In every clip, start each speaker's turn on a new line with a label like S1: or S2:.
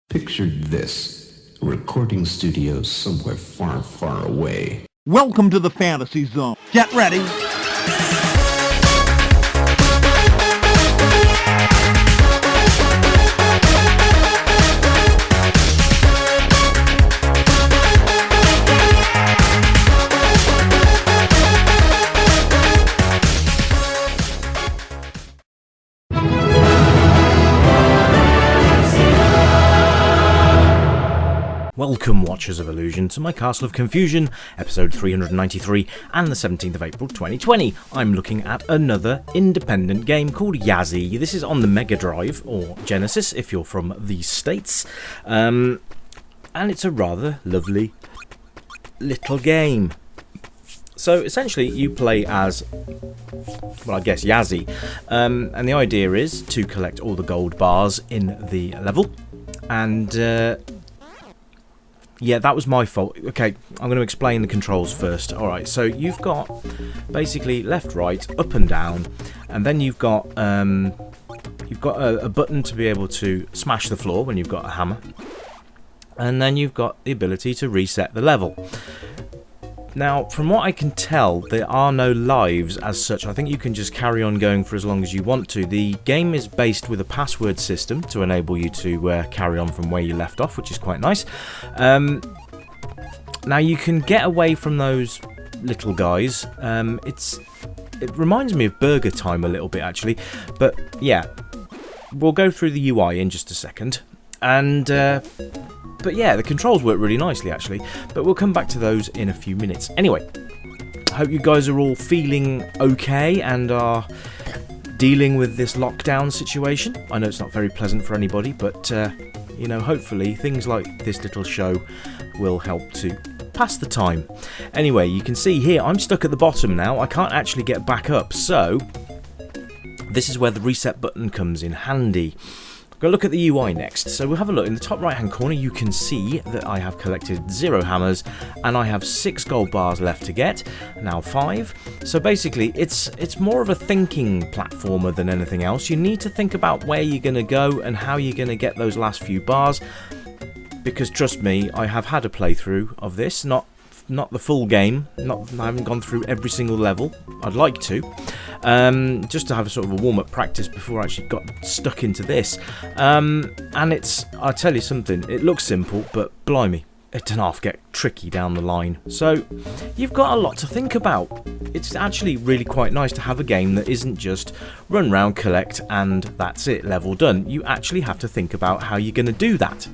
S1: Picture this, a recording studio somewhere far, far away.
S2: Welcome to the fantasy zone. Get ready.
S3: Welcome, Watchers of Illusion, to my Castle of Confusion, episode 393, and the 17th of April 2020. I'm looking at another independent game called Yazzie. This is on the Mega Drive, or Genesis, if you're from the States. And it's a rather lovely little game. So, essentially, you play as, well, I guess, Yazzie. And the idea is to collect all the gold bars in the level. And, yeah, that was my fault. Okay, I'm going to explain the controls first. Alright, so you've got basically left, right, up and down, and then you've got a button to be able to smash the floor when you've got a hammer, and then you've got the ability to reset the level. Now, from what I can tell, there are no lives as such. I think you can just carry on going for as long as you want to. The game is based with a password system to enable you to carry on from where you left off, which is quite nice. Now, you can get away from those little guys. It reminds me of Burger Time a little bit, actually. But, yeah, we'll go through the UI in just a second. And... but yeah, the controls work really nicely actually, but we'll come back to those in a few minutes. Anyway, I hope you guys are all feeling okay and are dealing with this lockdown situation. I know it's not very pleasant for anybody, but you know, hopefully things like this little show will help to pass the time. Anyway, you can see here I'm stuck at the bottom now. I can't actually get back up, so this is where the reset button comes in handy. Go look at the UI next. So we'll have a look. In the top right hand corner you can see that I have collected 0 hammers and I have 6 gold bars left to get. Now 5. So basically it's more of a thinking platformer than anything else. You need to think about where you're going to go and how you're going to get those last few bars. Because trust me, I have had a playthrough of this, not the full game. I haven't gone through every single level. I'd like to, just to have a sort of a warm-up practice before I actually got stuck into this. And I'll tell you something, it looks simple, but blimey, it can half get tricky down the line. So you've got a lot to think about. It's actually really quite nice to have a game that isn't just run round, collect, and that's it, level done. You actually have to think about how you're going to do that,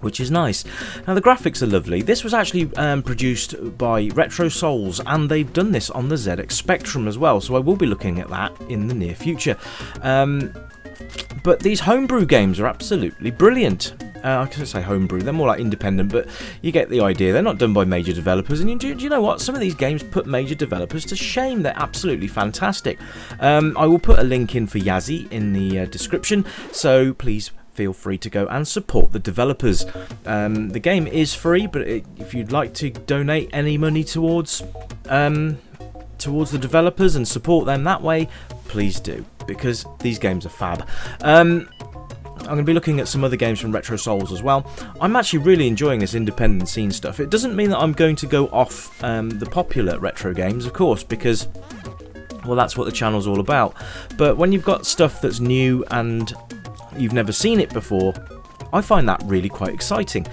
S3: which is nice. Now the graphics are lovely. This was actually produced by Retro Souls, and they've done this on the ZX Spectrum as well, so I will be looking at that in the near future. But these homebrew games are absolutely brilliant. I can't say homebrew, they're more like independent, but you get the idea. They're not done by major developers, and do you know what? Some of these games put major developers to shame. They're absolutely fantastic. I will put a link in for Yazzie in the description, so please feel free to go and support the developers. The game is free, but if you'd like to donate any money towards the developers and support them that way, please do, because these games are fab. I'm going to be looking at some other games from Retro Souls as well. I'm actually really enjoying this independent scene stuff. It doesn't mean that I'm going to go off the popular retro games, of course, because, well, that's what the channel's all about. But when you've got stuff that's new and you've never seen it before, I find that really quite exciting.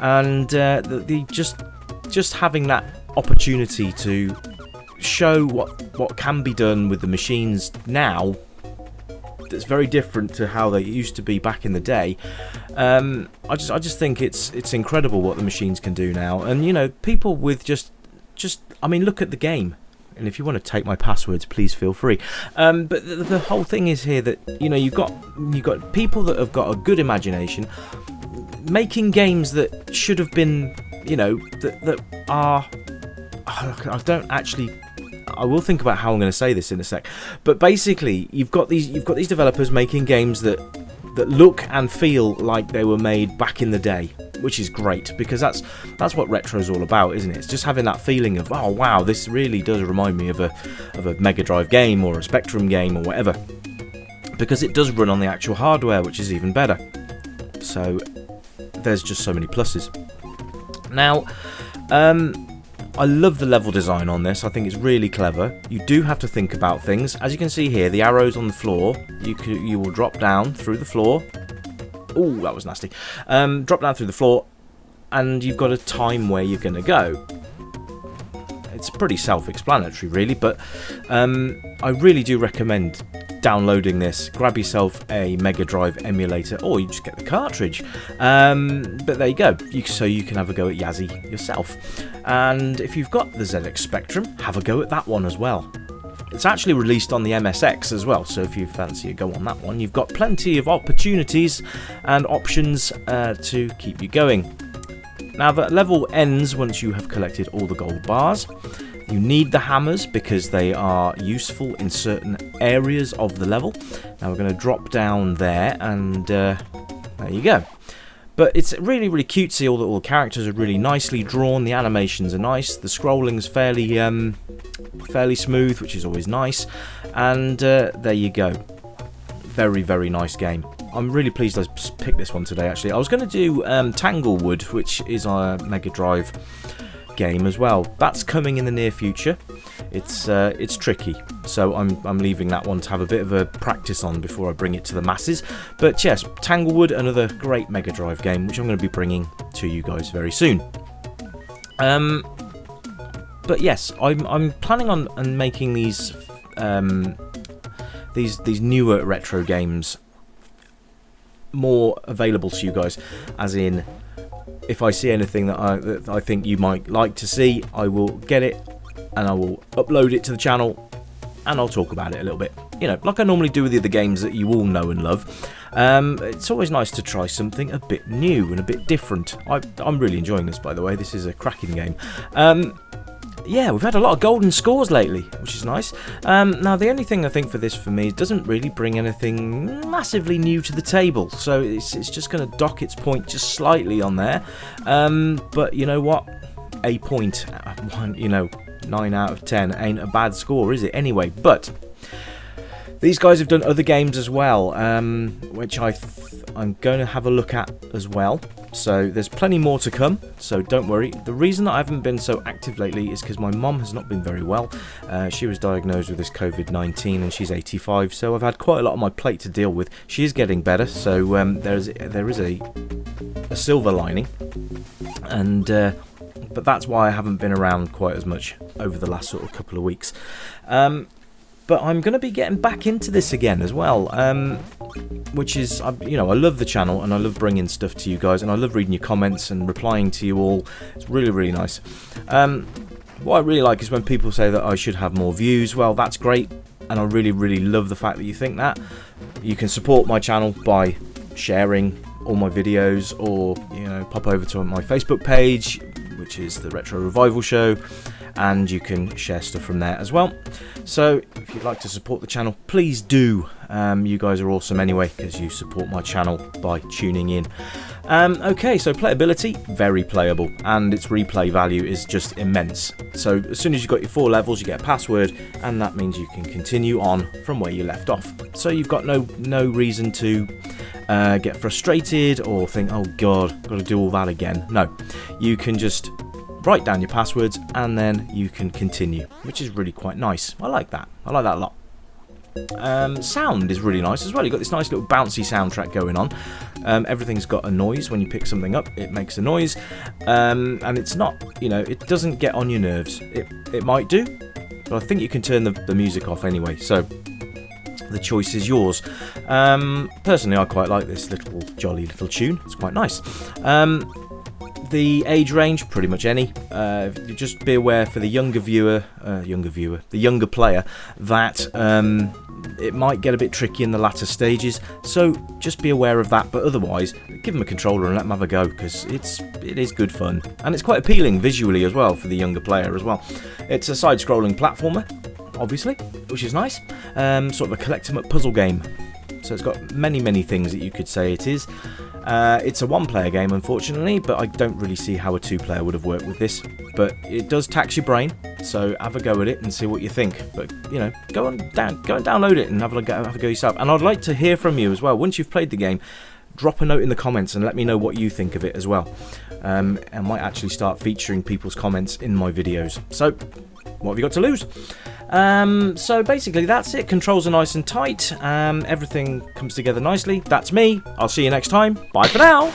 S3: And just having that opportunity to show what can be done with the machines now, that's very different to how they used to be back in the day. I just think it's incredible what the machines can do now. And you know, people with just I mean, look at the game. And if you want to take my passwords, please feel free. But the whole thing is here that, you know, you've got people that have got a good imagination, making games that should have been, you know, that are. I don't actually. I will think about how I'm going to say this in a sec. But basically, you've got these developers making games that look and feel like they were made back in the day, which is great, because that's what retro's all about, isn't it? It's just having that feeling of, oh wow, this really does remind me of a Mega Drive game or a Spectrum game or whatever, because it does run on the actual hardware, which is even better. So there's just so many pluses. Now, I love the level design on this. I think it's really clever. You do have to think about things. As you can see here, the arrows on the floor, you will drop down through the floor. Oh, that was nasty. Drop down through the floor, and you've got a time where you're going to go. It's pretty self-explanatory, really, but I really do recommend downloading this. Grab yourself a Mega Drive emulator, or you just get the cartridge. But there you go, so you can have a go at Yazzie yourself. And if you've got the ZX Spectrum, have a go at that one as well. It's actually released on the MSX as well, so if you fancy a go on that one, you've got plenty of opportunities and options to keep you going. Now, the level ends once you have collected all the gold bars. You need the hammers because they are useful in certain areas of the level. Now we're going to drop down there, and there you go. But it's really, really cutesy. All the characters are really nicely drawn. The animations are nice. The scrolling's fairly smooth, which is always nice. And there you go. Very, very nice game. I'm really pleased I picked this one today, actually. I was going to do Tanglewood, which is our Mega Drive game as well. That's coming in the near future. It's tricky, so I'm leaving that one to have a bit of a practice on before I bring it to the masses. But yes, Tanglewood, another great Mega Drive game, which I'm going to be bringing to you guys very soon. But yes, I'm planning on making these newer retro games more available to you guys, as in, if I see anything that I think you might like to see, I will get it and I will upload it to the channel and I'll talk about it a little bit, you know, like I normally do with the other games that you all know and love. It's always nice to try something a bit new and a bit different. I'm really enjoying this, by the way. This is a cracking game. Yeah, we've had a lot of golden scores lately, which is nice. Now, the only thing I think for this, for me, doesn't really bring anything massively new to the table. So it's just going to dock its point just slightly on there. But you know what? A point, 9 out of 10 ain't a bad score, is it? Anyway, but these guys have done other games as well, which I'm going to have a look at as well. So there's plenty more to come, so don't worry. The reason that I haven't been so active lately is because my mum has not been very well. She was diagnosed with this COVID-19 and she's 85, so I've had quite a lot on my plate to deal with. She is getting better, so there is a silver lining, and but that's why I haven't been around quite as much over the last sort of couple of weeks. But I'm going to be getting back into this again as well, which is, I love the channel and I love bringing stuff to you guys, and I love reading your comments and replying to you all. It's really, really nice. What I really like is when people say that I should have more views. Well, that's great, and I really, really love the fact that you think that. You can support my channel by sharing all my videos, or pop over to my Facebook page, which is the Retro Revival Show, and you can share stuff from there as well. So if you'd like to support the channel, please do. You guys are awesome anyway, because you support my channel by tuning in. Okay, so playability, very playable, and its replay value is just immense. So as soon as you've got your 4 levels, you get a password, and that means you can continue on from where you left off. So you've got no reason to get frustrated or think, oh god, got to do all that again. No, you can just write down your passwords and then you can continue, which is really quite nice. I like that. I like that a lot. Sound is really nice as well. You've got this nice little bouncy soundtrack going on. Everything's got a noise. When you pick something up, it makes a noise, and it's not, it doesn't get on your nerves. It might do, but I think you can turn the music off anyway, so the choice is yours. Personally, I quite like this little jolly little tune. It's quite nice. The age range, pretty much any. Just be aware for the younger player, that it might get a bit tricky in the latter stages. So just be aware of that. But otherwise, give them a controller and let them have a go, because it is good fun, and it's quite appealing visually as well for the younger player as well. It's a side-scrolling platformer, obviously, which is nice. Sort of a collect-em-up puzzle game. So it's got many things that you could say it is. It's a 1-player game, unfortunately, but I don't really see how a 2-player would have worked with this. But it does tax your brain, so have a go at it and see what you think. But go and download it and have a go yourself. And I'd like to hear from you as well. Once you've played the game, drop a note in the comments and let me know what you think of it as well. I might actually start featuring people's comments in my videos. So, what have you got to lose? So basically that's it. Controls are nice and tight. Everything comes together nicely. That's me. I'll see you next time. Bye for now.